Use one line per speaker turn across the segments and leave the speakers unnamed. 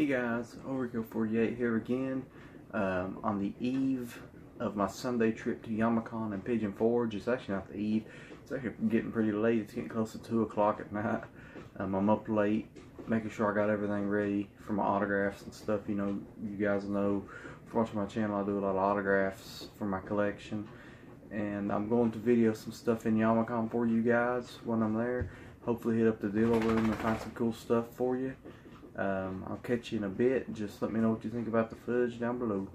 Hey guys, Overkill 48 here again on the eve of my Sunday trip to Yamacon and Pigeon Forge. It's actually not the eve, it's actually getting pretty late. It's getting close to 2 o'clock at night. I'm up late making sure I got everything ready for my autographs and stuff. You know, you guys know from watching my channel I do a lot of autographs for my collection, and I'm going to video some stuff in Yamacon for you guys when I'm there. Hopefully hit up the dealer room and find some cool stuff for you. I'll catch you in a bit. Just let me know what you think about the footage down below.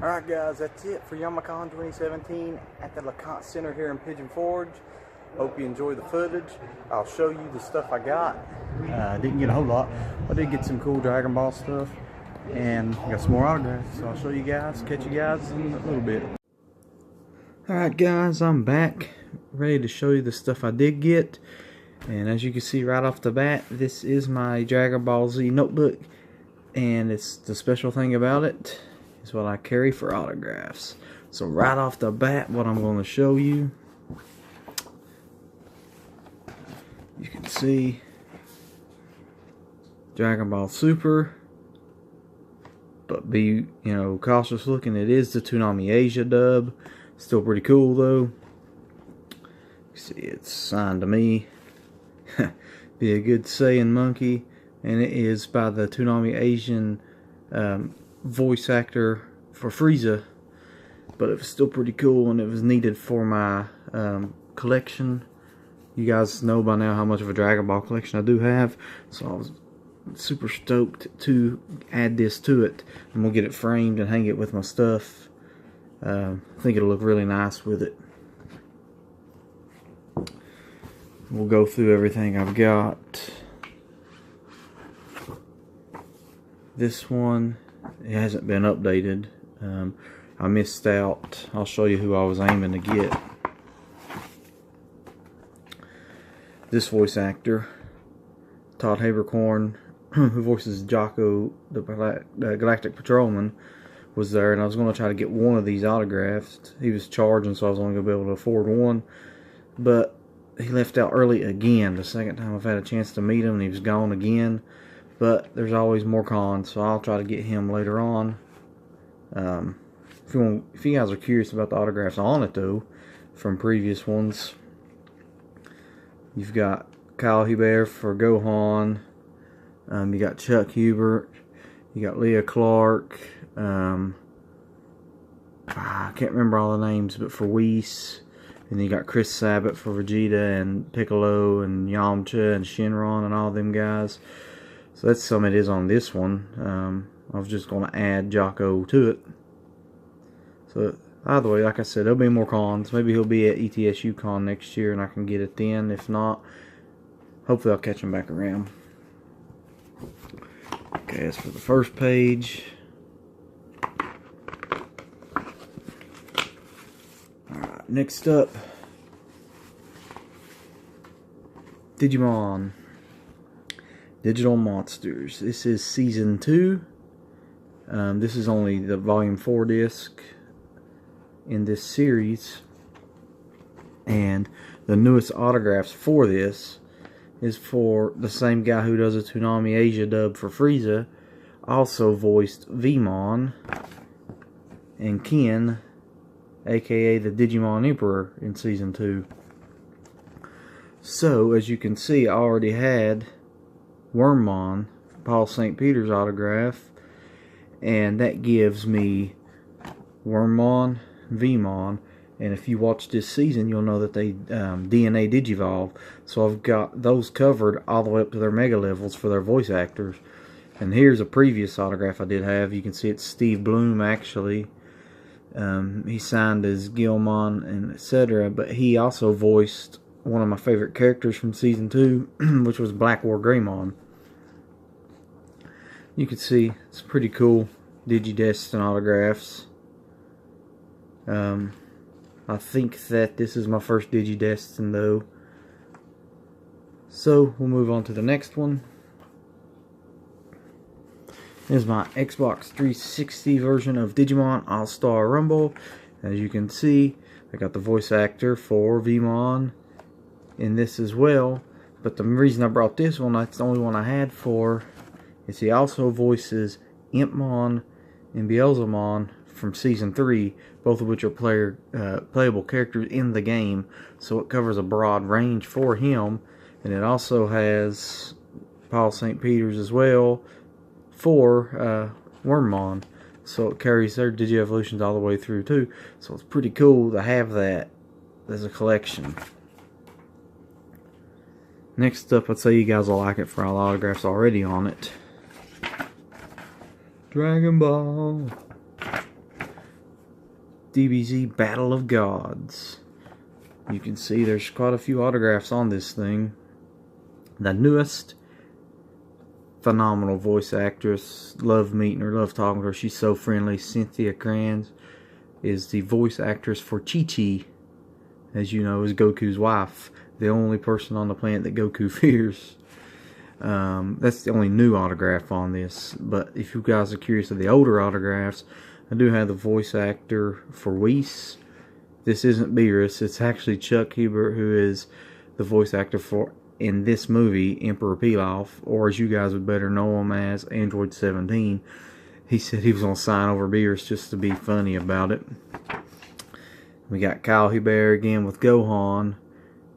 Alright guys, that's it for Yamacon 2017 at the LeConte Center here in Pigeon Forge. Hope you enjoy the footage. I'll show you the stuff I got. Didn't get a whole lot. I did get some cool Dragon Ball stuff and got some more autographs. So I'll show you guys, catch you guys in a little bit. Alright guys, I'm back, ready to show you the stuff I did get. And as you can see right off the bat, this is my Dragon Ball Z notebook. And it's the special thing about it is what I carry for autographs. So right off the bat, what I'm going to show you, you can see Dragon Ball Super, but be cautious looking. It is the Toonami Asia dub. Still pretty cool though. You see, it's signed to me. Be a good Saiyan monkey, and it is by the Toonami Asian voice actor for Frieza, but it was still pretty cool, and it was needed for my collection. You guys know by now how much of a Dragon Ball collection I do have, so I was super stoked to add this to it. I'm gonna get it framed and hang it with my stuff. I think it'll look really nice with it. We'll go through everything I've got. This one, it hasn't been updated. I missed out. I'll show you who I was aiming to get. This voice actor, Todd Habercorn, who voices Jocko, the Galactic Patrolman, was there, and I was going to try to get one of these autographed. He was charging, so I was only going to be able to afford one, but he left out early again. The second time I've had a chance to meet him, and he was gone again. But there's always more cons, so I'll try to get him later on. If you guys are curious about the autographs on it though, from previous ones, you've got Kyle Hubert for Gohan. You got Chuck Hubert. You got Leah Clark. I can't remember all the names, but for Whis. And then you got Chris Sabat for Vegeta and Piccolo and Yamcha and Shenron and all them guys. So that's some it is on this one. I was just going to add Jocko to it. So either way, like I said, there'll be more cons. Maybe he'll be at ETSU Con next year and I can get it then. If not, hopefully I'll catch him back around. Okay, as for the first page. Alright, next up, Digimon Digital Monsters. This is Season 2. This is only the Volume 4 disc in this series. And the newest autographs for this is for the same guy who does a Toonami Asia dub for Frieza. Also voiced Vmon and Ken, aka the Digimon Emperor, in Season 2. So, as you can see, I already had Wormmon, Paul St. Peter's autograph, and that gives me Wormmon, Vmon, and if you watch this season, you'll know that they DNA Digivolve, so I've got those covered all the way up to their mega levels for their voice actors. And here's a previous autograph I did have. You can see it's Steve Bloom, actually. He signed as Gilmon and etc., but he also voiced one of my favorite characters from Season 2, which was Black War Greymon. You can see it's pretty cool Digidestin autographs. I think that this is my first Digidestin though. So we'll move on to the next one. This is my Xbox 360 version of Digimon All-Star Rumble. As you can see, I got the voice actor for Vmon in this as well. But the reason I brought this one, that's the only one I had for, is he also voices Impmon and Beelzemon from Season 3, both of which are playable characters in the game. So it covers a broad range for him. And it also has Paul St. Peter's as well for Wormmon. So it carries their Digi-Evolutions all the way through too. So it's pretty cool to have that as a collection. Next up, I'd say you guys will like it for all the autographs already on it. Dragon Ball. DBZ Battle of Gods. You can see there's quite a few autographs on this thing. The newest, phenomenal voice actress. Love meeting her, love talking to her. She's so friendly. Cynthia Kranz is the voice actress for Chi-Chi. As you know, is Goku's wife. The only person on the planet that Goku fears. That's the only new autograph on this. But if you guys are curious of the older autographs, I do have the voice actor for Whis. This isn't Beerus. It's actually Chuck Huber, who is the voice actor for, in this movie, Emperor Pilaf, or as you guys would better know him as, Android 17. He said he was going to sign over Beerus just to be funny about it. We got Kyle Hebert again with Gohan.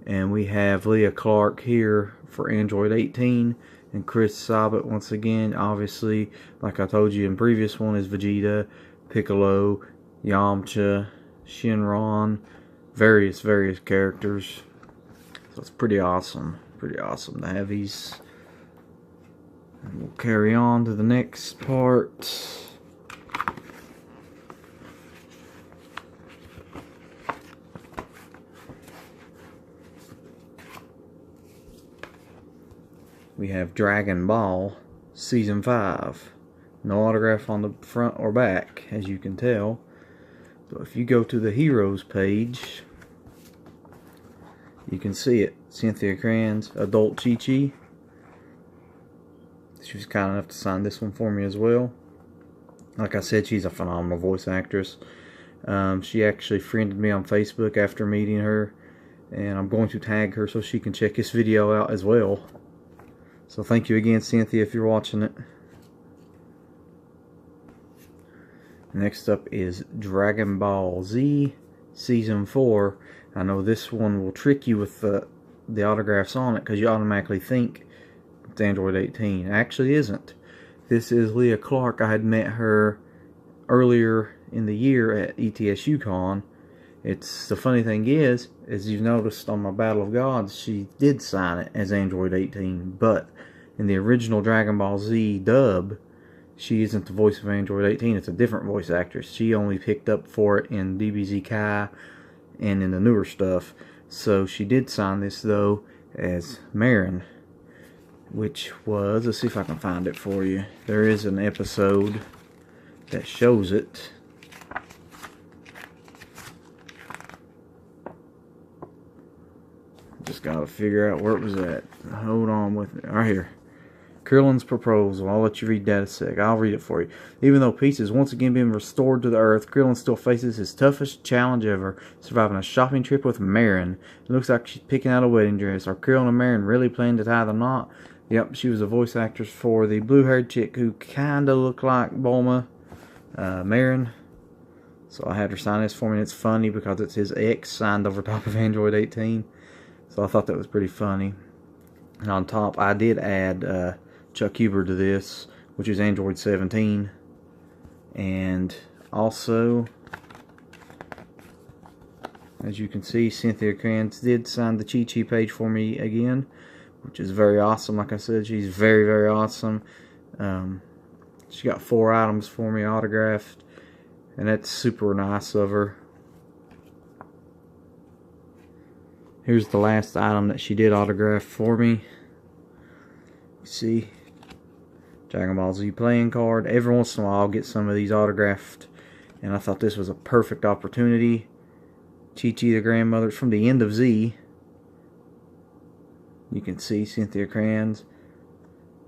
And we have Leah Clark here for Android 18. And Chris Sabat once again, obviously, like I told you in previous one, is Vegeta, Piccolo, Yamcha, Shenron, various characters. So it's pretty awesome to have these. And we'll carry on to the next part. We have Dragon Ball Season 5. No autograph on the front or back, as you can tell. So if you go to the Heroes page, you can see it. Cynthia Kranz, Adult Chi-Chi. She was kind enough to sign this one for me as well. Like I said, she's a phenomenal voice actress. She actually friended me on Facebook after meeting her. And I'm going to tag her so she can check this video out as well. So thank you again, Cynthia, if you're watching it. Next up is Dragon Ball Z Season 4. I know this one will trick you with the autographs on it because you automatically think it's Android 18. It actually isn't. This is Leah Clark. I had met her earlier in the year at ETSUCon. The funny thing is, as you've noticed on my Battle of Gods, she did sign it as Android 18, but in the original Dragon Ball Z dub, she isn't the voice of Android 18. It's a different voice actress. She only picked up for it in DBZ Kai and in the newer stuff. So she did sign this, though, as Marin, which was, let's see if I can find it for you. There is an episode that shows it. Just gotta figure out where it was at. Hold on with me. Right here. Krillin's proposal. I'll let you read that in a sec. I'll read it for you. Even though peace has once again been restored to the Earth, Krillin still faces his toughest challenge ever, surviving a shopping trip with Marin. It looks like she's picking out a wedding dress. Are Krillin and Marin really planning to tie the knot? Yep, she was a voice actress for the blue-haired chick who kinda looked like Bulma, Marin. So I had her sign this for me, and it's funny because it's his ex signed over top of Android 18. So I thought that was pretty funny. And on top, I did add Chuck Huber to this, which is Android 17. And also, as you can see, Cynthia Kranz did sign the Chi-Chi page for me again, which is very awesome. Like I said, she's very awesome. She got 4 items for me autographed, and that's super nice of her. Here's the last item that she did autograph for me. You see, Dragon Ball Z playing card. Every once in a while I'll get some of these autographed, and I thought this was a perfect opportunity. Chi-Chi the grandmother from the end of Z. You can see Cynthia Kranz.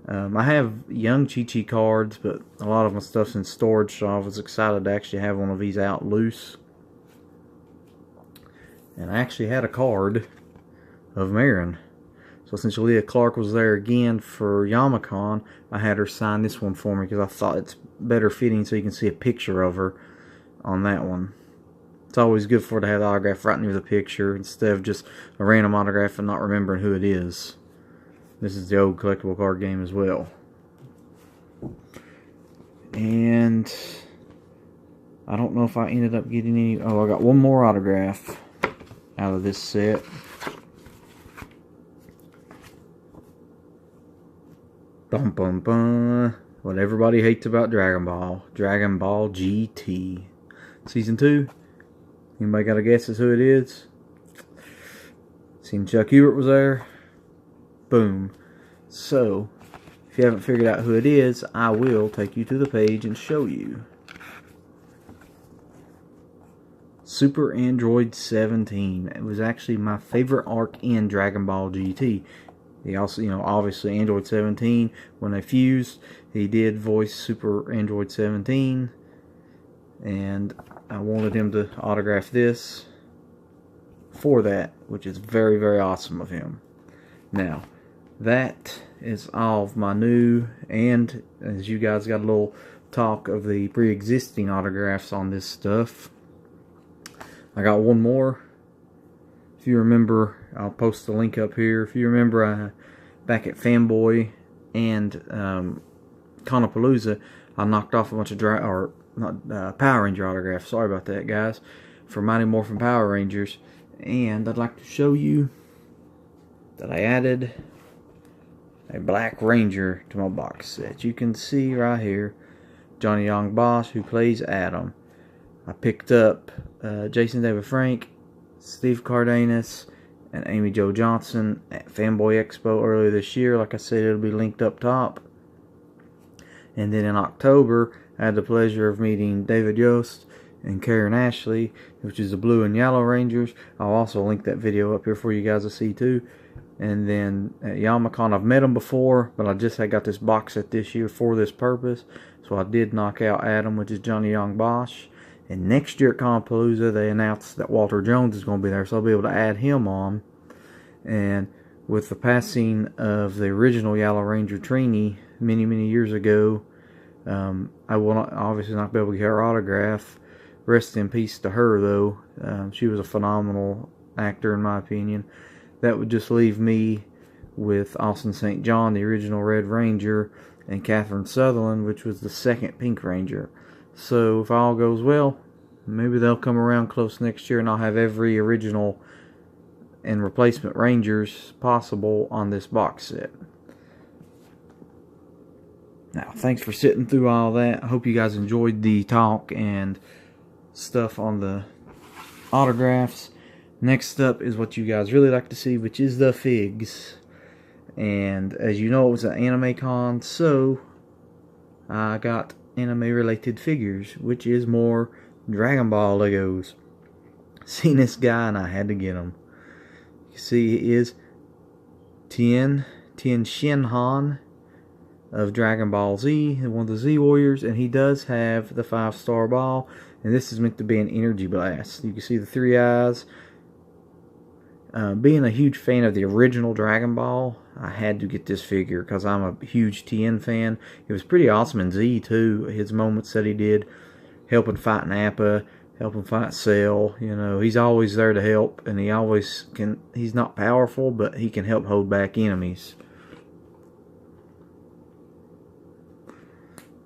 I have young Chi-Chi cards, but a lot of my stuff's in storage, so I was excited to actually have one of these out loose. And I actually had a card of Marin. So since Leah Clark was there again for Yamacon, I had her sign this one for me because I thought it's better fitting so you can see a picture of her on that one. It's always good for her to have the autograph right near the picture instead of just a random autograph and not remembering who it is. This is the old collectible card game as well. And I don't know if I ended up getting any. Oh, I got one more autograph out of this set. Bum bum bum. What everybody hates about Dragon Ball. Dragon Ball GT. Season 2. Anybody got a guess as who it is? Seen Chuck Hubert was there. Boom. So, if you haven't figured out who it is, I will take you to the page and show you. Super Android 17. It was actually my favorite arc in Dragon Ball GT. He also, obviously Android 17, when they fused, he did voice Super Android 17. And I wanted him to autograph this for that, which is very, very awesome of him. Now, that is all of my new, and as you guys got a little talk of the pre-existing autographs on this stuff, I got one more. If you remember, I'll post the link up here. If you remember, back at Fanboy and Conapalooza, I knocked off a bunch of Power Ranger autographs. Sorry about that, guys. For Mighty Morphin Power Rangers. And I'd like to show you that I added a Black Ranger to my box set. You can see right here Johnny Young Bosch, who plays Adam. I picked up Jason David Frank, Steve Cardenas, and Amy Jo Johnson at Fanboy Expo earlier this year. Like I said, it'll be linked up top. And then in October, I had the pleasure of meeting David Yost and Karen Ashley, which is the Blue and Yellow Rangers. I'll also link that video up here for you guys to see too. And then at Yamacon, I've met them before, but I just got this box set this year for this purpose. So I did knock out Adam, which is Johnny Young Bosch. And next year at Conapalooza, they announced that Walter Jones is going to be there, so I'll be able to add him on. And with the passing of the original Yellow Ranger Trini many, many years ago, I will obviously not be able to get her autograph. Rest in peace to her, though. She was a phenomenal actor, in my opinion. That would just leave me with Austin St. John, the original Red Ranger, and Catherine Sutherland, which was the second Pink Ranger. So if all goes well, maybe they'll come around close next year and I'll have every original and replacement Rangers possible on this box set. Now, thanks for sitting through all that. I hope you guys enjoyed the talk and stuff on the autographs. Next up is what you guys really like to see, which is the figs. And as you know, it was an anime con, so I got anime-related figures, which is more Dragon Ball Legos. Seen this guy and I had to get him. You see, he is Tien Shinhan of Dragon Ball Z, one of the Z Warriors, and he does have the 5-star ball, and this is meant to be an energy blast. You can see the 3 eyes. Being a huge fan of the original Dragon Ball, I had to get this figure because I'm a huge Tien fan. It was pretty awesome in Z too. His moments that he did, helping fight Nappa, helping fight Cell. He's always there to help, and he always can. He's not powerful, but he can help hold back enemies.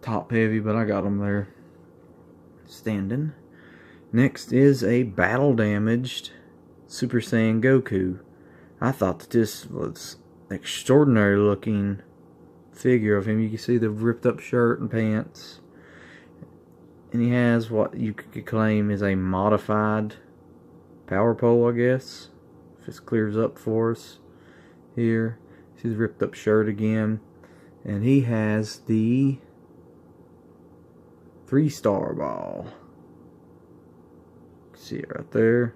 Top heavy, but I got him there standing. Next is a battle damaged Super Saiyan Goku. I thought that this was extraordinary looking figure of him. You can see the ripped up shirt and pants, and he has what you could claim is a modified power pole, I guess, if this clears up for us here. See the ripped up shirt again, and he has the 3-star ball. See it right there.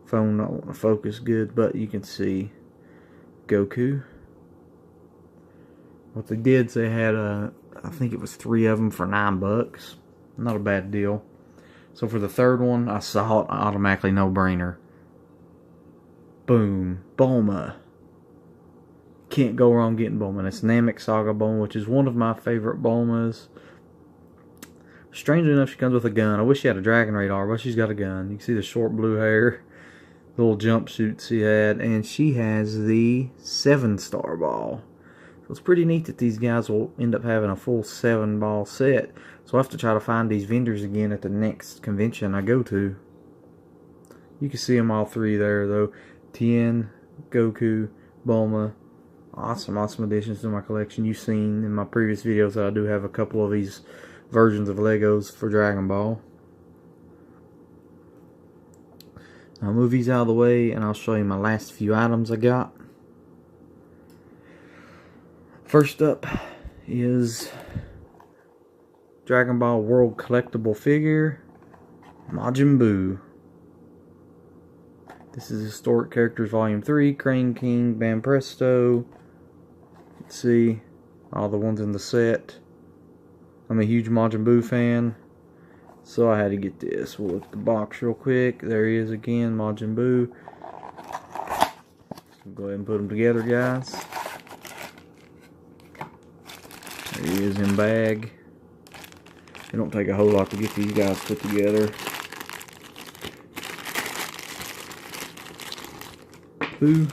Phone not want to focus good, but you can see Goku. What they did is they had I think it was 3 of them for $9. Not a bad deal. So for the third one, I saw it automatically no-brainer. Boom, Bulma. Can't go wrong getting Bulma. It's Namek Saga Bulma, which is one of my favorite Bulmas. Strangely enough, she comes with a gun. I wish she had a Dragon Radar, but she's got a gun. You can see the short blue hair, little jumpsuit she had, and she has the 7-star ball. So it's pretty neat that these guys will end up having a full 7-ball set. So I'll have to try to find these vendors again at the next convention I go to. You can see them all 3 there, though. Tien, Goku, Bulma. Awesome additions to my collection. You've seen in my previous videos that I do have a couple of these versions of Legos for Dragon Ball. I'll move these out of the way and I'll show you my last few items I got. First up is Dragon Ball World Collectible Figure, Majin Buu. This is Historic Characters Volume 3, Crane King, Bam Presto. Let's see, all the ones in the set. I'm a huge Majin Buu fan, so I had to get this. We'll look at the box real quick. There he is again, Majin Buu. So go ahead and put them together, guys. There he is in bag. It don't take a whole lot to get these guys put together. Boo.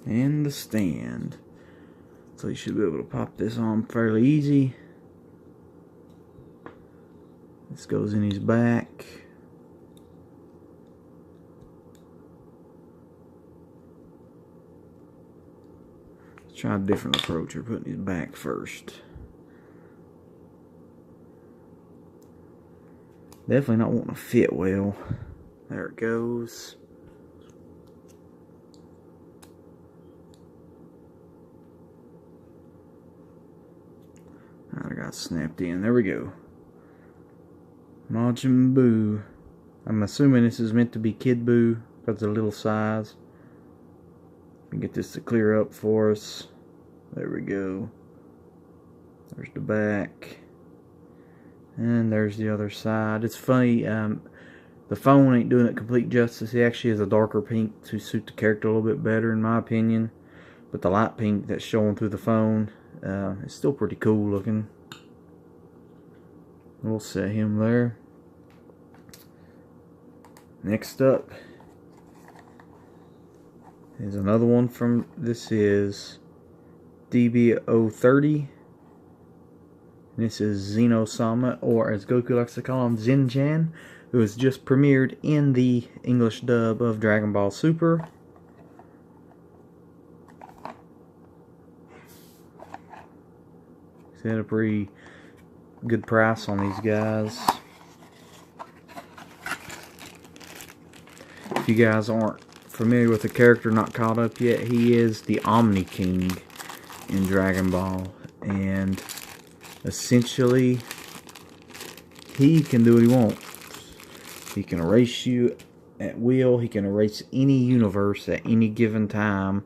And the stand. So you should be able to pop this on fairly easy. This goes in his back. Let's try a different approach. We're putting his back first. Definitely not wanting to fit well. There it goes. I got snapped in. There we go. Majin Buu. I'm assuming this is meant to be Kid Buu because of the little size. Let me get this to clear up for us. There we go. There's the back. And there's the other side. It's funny, the phone ain't doing it complete justice. He actually has a darker pink to suit the character a little bit better in my opinion. But the light pink that's showing through the phone is still pretty cool looking. We'll set him there. Next up is another one from, this is DB030. This is Xeno-sama, or as Goku likes to call him, Zen-chan, who has just premiered in the English dub of Dragon Ball Super. He's had a pretty good price on these guys. If you guys aren't familiar with the character, not caught up yet, he is the Omni King in Dragon Ball, and essentially he can do what he wants. He can erase you at will. He can erase any universe at any given time.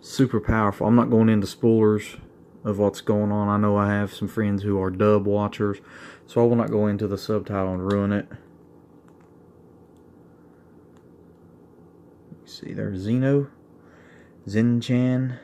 Super powerful. I'm not going into spoilers of what's going on. I know I have some friends who are dub watchers, so I will not go into the subtitle and ruin it. See, there's Zeno, Zen-chan.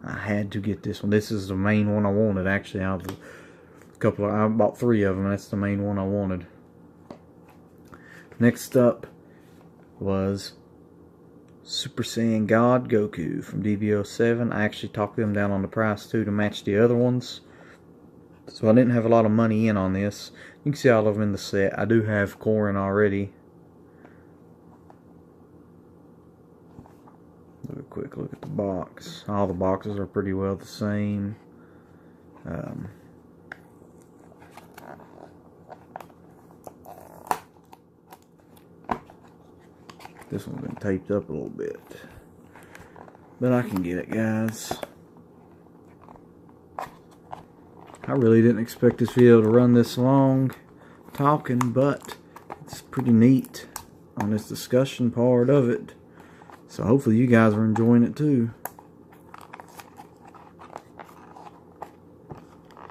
I had to get this one. This is the main one I wanted, actually. Out of a couple of, I bought 3 of them. That's the main one I wanted. Next up was Super Saiyan God Goku from DB07. I actually talked them down on the price too to match the other ones. So I didn't have a lot of money in on this. You can see all of them in the set. I do have Korin already. Look a quick look at the box. All the boxes are pretty well the same. This one's been taped up a little bit, but I can get it, guys. I really didn't expect this video to run this long talking, but it's pretty neat on this discussion part of it. So hopefully you guys are enjoying it too.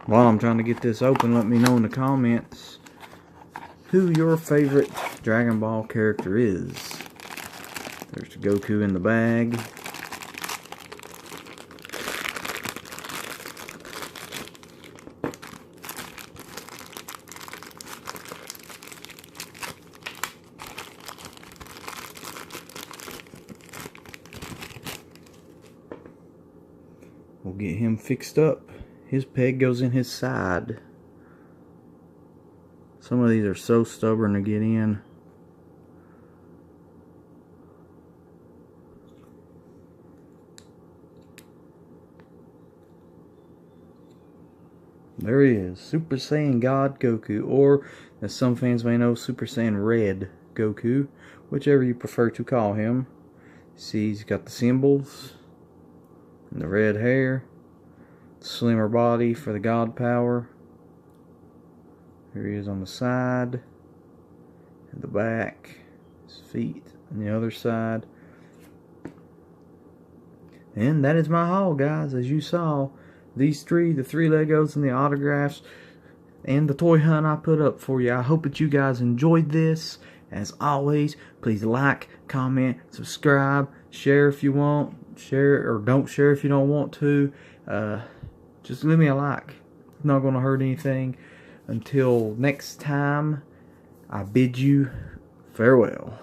While I'm trying to get this open, let me know in the comments who your favorite Dragon Ball character is. There's the Goku in the bag. We'll get him fixed up. His peg goes in his side. Some of these are so stubborn to get in. There he is, Super Saiyan God Goku, or as some fans may know, Super Saiyan Red Goku, whichever you prefer to call him. See, he's got the symbols, and the red hair, slimmer body for the God power. Here he is on the side, and the back, his feet on the other side. And that is my haul, guys. As you saw, these three, the 3 Legos and the autographs, and the toy hunt I put up for you. I hope that you guys enjoyed this. As always, please like, comment, subscribe, share if you want, share or don't share if you don't want to. Just leave me a like. It's not going to hurt anything. Until next time, I bid you farewell.